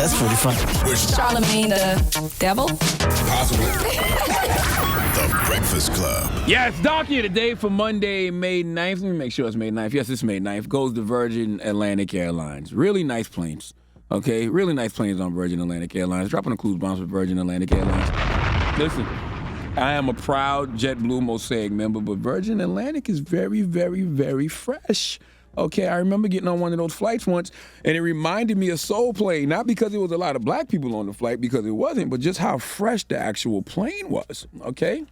That's pretty funny. Charlamagne the devil? Possibly. The Breakfast Club. Yes, Donkey of the Day for Monday, May 9th. Let me make sure it's May 9th. Yes, it's May 9th. Goes to Virgin Atlantic Airlines. Really nice planes. Okay? Really nice planes on Virgin Atlantic Airlines. Dropping the cruise bombs with Virgin Atlantic Airlines. Listen, I am a proud JetBlue Mosaic member, but Virgin Atlantic is very, very, very fresh. Okay, I remember getting on one of those flights once, and it reminded me of Soul Plane, not because there was a lot of black people on the flight, because it wasn't, but just how fresh the actual plane was, okay?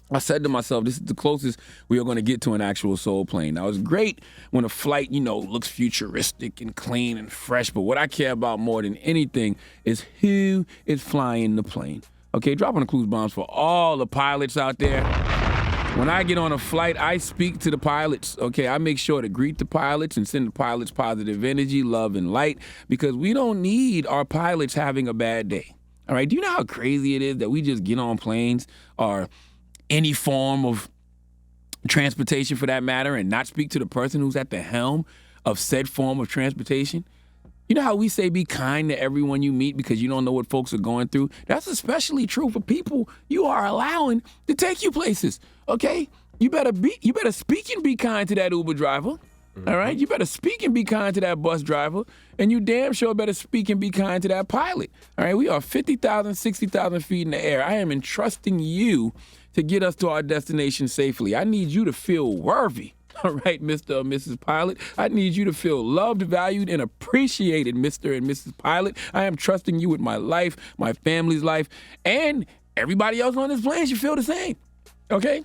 I said to myself, this is the closest we are going to get to an actual Soul Plane. Now, it's great when a flight, looks futuristic and clean and fresh, but what I care about more than anything is who is flying the plane. Okay, dropping the cruise bombs for all the pilots out there. When I get on a flight, I speak to the pilots, okay? I make sure to greet the pilots and send the pilots positive energy, love, and light, because we don't need our pilots having a bad day, all right? Do you know how crazy it is that we just get on planes or any form of transportation for that matter and not speak to the person who's at the helm of said form of transportation? You know how we say be kind to everyone you meet because you don't know what folks are going through? That's especially true for people you are allowing to take you places, okay? You better speak and be kind to that Uber driver, all right? You better speak and be kind to that bus driver, and you damn sure better speak and be kind to that pilot, all right? We are 50,000, 60,000 feet in the air. I am entrusting you to get us to our destination safely. I need you to feel worthy. All right, Mr. or Mrs. Pilot. I need you to feel loved, valued, and appreciated, Mr. and Mrs. Pilot. I am trusting you with my life, my family's life, and everybody else on this plane should feel the same, okay?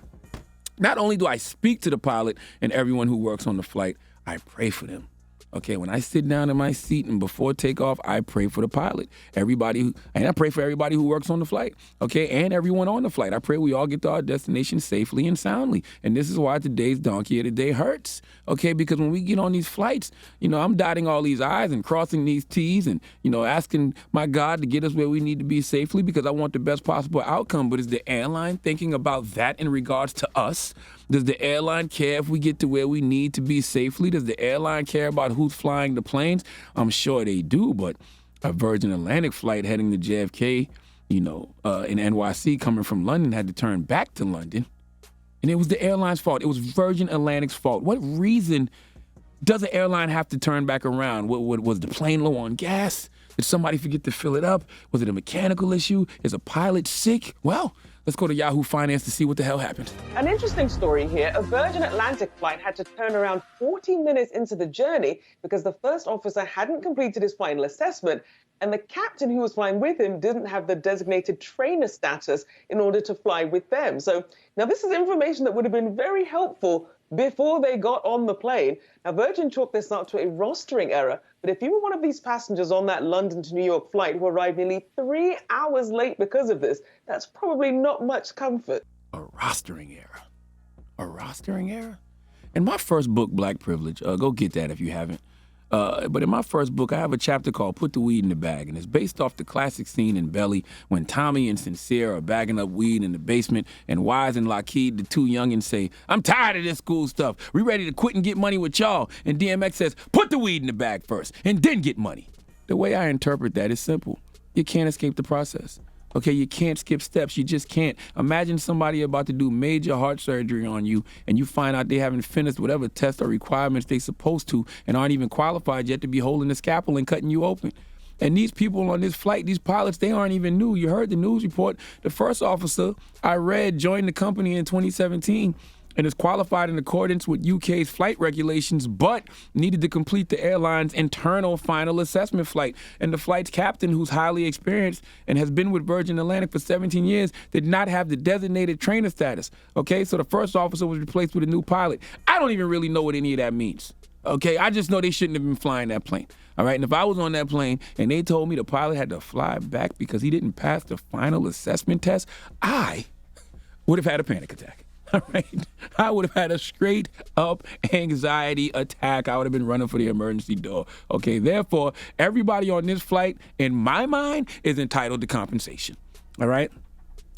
Not only do I speak to the pilot and everyone who works on the flight, I pray for them. Okay, when I sit down in my seat and before takeoff, I pray for the pilot. And I pray for everybody who works on the flight, okay, and everyone on the flight. I pray we all get to our destination safely and soundly. And this is why today's Donkey of the Day hurts, okay, because when we get on these flights, I'm dotting all these I's and crossing these T's and, asking my God to get us where we need to be safely because I want the best possible outcome. But is the airline thinking about that in regards to us? Does the airline care if we get to where we need to be safely? Does the airline care about who's flying the planes? I'm sure they do, but a Virgin Atlantic flight heading to JFK, in NYC coming from London had to turn back to London. And it was the airline's fault. It was Virgin Atlantic's fault. What reason does an airline have to turn back around? Was the plane low on gas? Did somebody forget to fill it up? Was it a mechanical issue? Is a pilot sick? Well, let's go to Yahoo Finance to see what the hell happened. An interesting story here. A Virgin Atlantic flight had to turn around 40 minutes into the journey because the first officer hadn't completed his final assessment, and the captain who was flying with him didn't have the designated trainer status in order to fly with them. So now this is information that would have been very helpful before they got on the plane. Now, Virgin chalked this up to a rostering error, but if you were one of these passengers on that London to New York flight who arrived nearly 3 hours late because of this, that's probably not much comfort. A rostering error. A rostering error? In my first book, Black Privilege, go get that if you haven't. But in my first book, I have a chapter called Put the Weed in the Bag, and it's based off the classic scene in Belly when Tommy and Sincere are bagging up weed in the basement, and Wise and Lockheed, the two youngins, say, "I'm tired of this school stuff. We ready to quit and get money with y'all." And DMX says, "Put the weed in the bag first, and then get money." The way I interpret that is simple. You can't escape the process. Okay, you can't skip steps. You just can't. Imagine somebody about to do major heart surgery on you, and you find out they haven't finished whatever tests or requirements they're supposed to and aren't even qualified yet to be holding the scalpel and cutting you open. And these people on this flight, these pilots, they aren't even new. You heard the news report. The first officer I read joined the company in 2017 and is qualified in accordance with UK's flight regulations, but needed to complete the airline's internal final assessment flight. And the flight's captain, who's highly experienced and has been with Virgin Atlantic for 17 years, did not have the designated trainer status. Okay, so the first officer was replaced with a new pilot. I don't even really know what any of that means. Okay, I just know they shouldn't have been flying that plane. All right, and if I was on that plane and they told me the pilot had to fly back because he didn't pass the final assessment test, I would have had a panic attack. All right, I would have had a straight up anxiety attack. I would have been running for the emergency door. Okay, therefore, everybody on this flight, in my mind, is entitled to compensation. All right?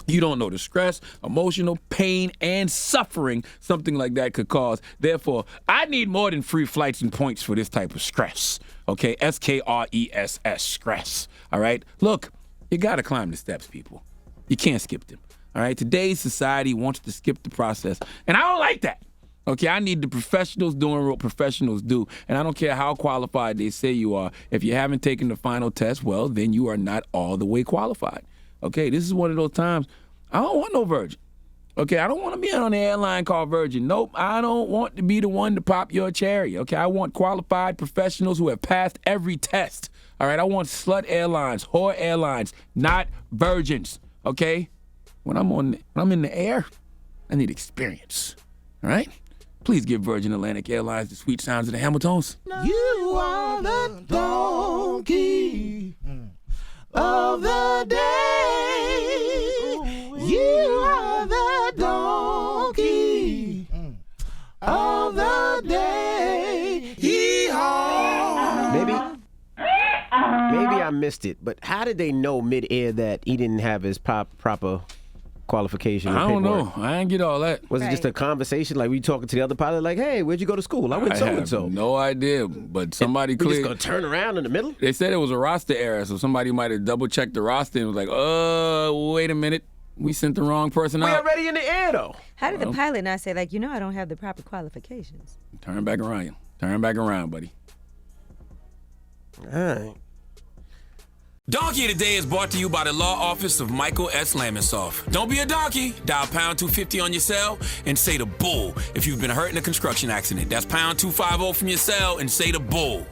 You don't know the stress, emotional pain, and suffering something like that could cause. Therefore, I need more than free flights and points for this type of stress. Okay, SKRESS, stress. All right? Look, you got to climb the steps, people. You can't skip them. All right? Today's society wants to skip the process, and I don't like that. Okay, I need the professionals doing what professionals do, and I don't care how qualified they say you are. If you haven't taken the final test, well, then you are not all the way qualified. Okay, this is one of those times, I don't want no Virgin. Okay, I don't want to be on an airline called Virgin. Nope, I don't want to be the one to pop your cherry. Okay, I want qualified professionals who have passed every test. All right, I want slut airlines, whore airlines, not Virgins. Okay, when I'm in the air, I need experience. All right, please give Virgin Atlantic Airlines the sweet sounds of the Hamiltons. You are the donkey of the day. You are the donkey of the day. Yee-haw. Maybe I missed it, but how did they know mid-air that he didn't have his proper qualification? I don't know. I didn't get all that. Was it just a conversation? Like, we talking to the other pilot, like, hey, where'd you go to school? I went so-and-so. I have no idea, but somebody We just cleared. going to turn around in the middle? They said it was a roster error, so somebody might have double-checked the roster and was like, wait a minute. We sent the wrong person We out. already in the air, though. How did the pilot not say, like, I don't have the proper qualifications? Turn back around. Turn back around, buddy. All right. Donkey of the Day is brought to you by the law office of Michael S. Lamonsoff. Don't be a donkey. Dial pound 250 on your cell and say the bull if you've been hurt in a construction accident. That's pound 250 from your cell and say the bull.